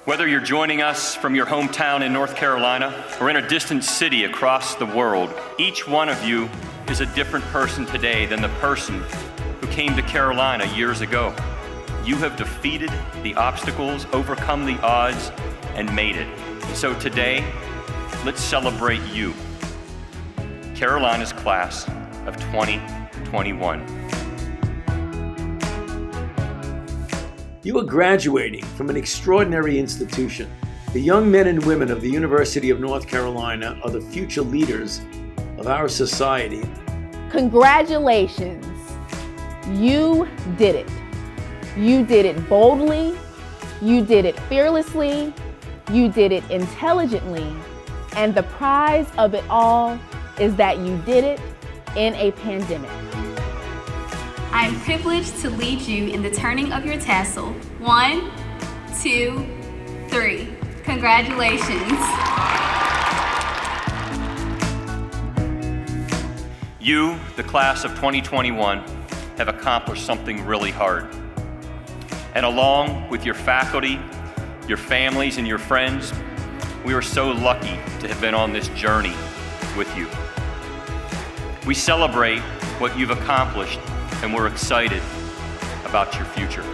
Whether you're joining us from your hometown in North Carolina or in a distant city across the world, each one of you is a different person today than the person who came to Carolina years ago. You have defeated the obstacles, overcome the odds, and made it. So today, let's celebrate you, Carolina's class of 2021. You are graduating from an extraordinary institution. The young men and women of the University of North Carolina are the future leaders of our society. Congratulations. You did it. You did it boldly. You did it fearlessly. You did it intelligently. And the prize of it all is that you did it in a pandemic. I am privileged to lead you in the turning of your tassel. 1, 2, 3. Congratulations. You, the class of 2021, have accomplished something really hard. And along with your faculty, your families, and your friends, we are so lucky to have been on this journey with you. We celebrate what you've accomplished, and we're excited about your future.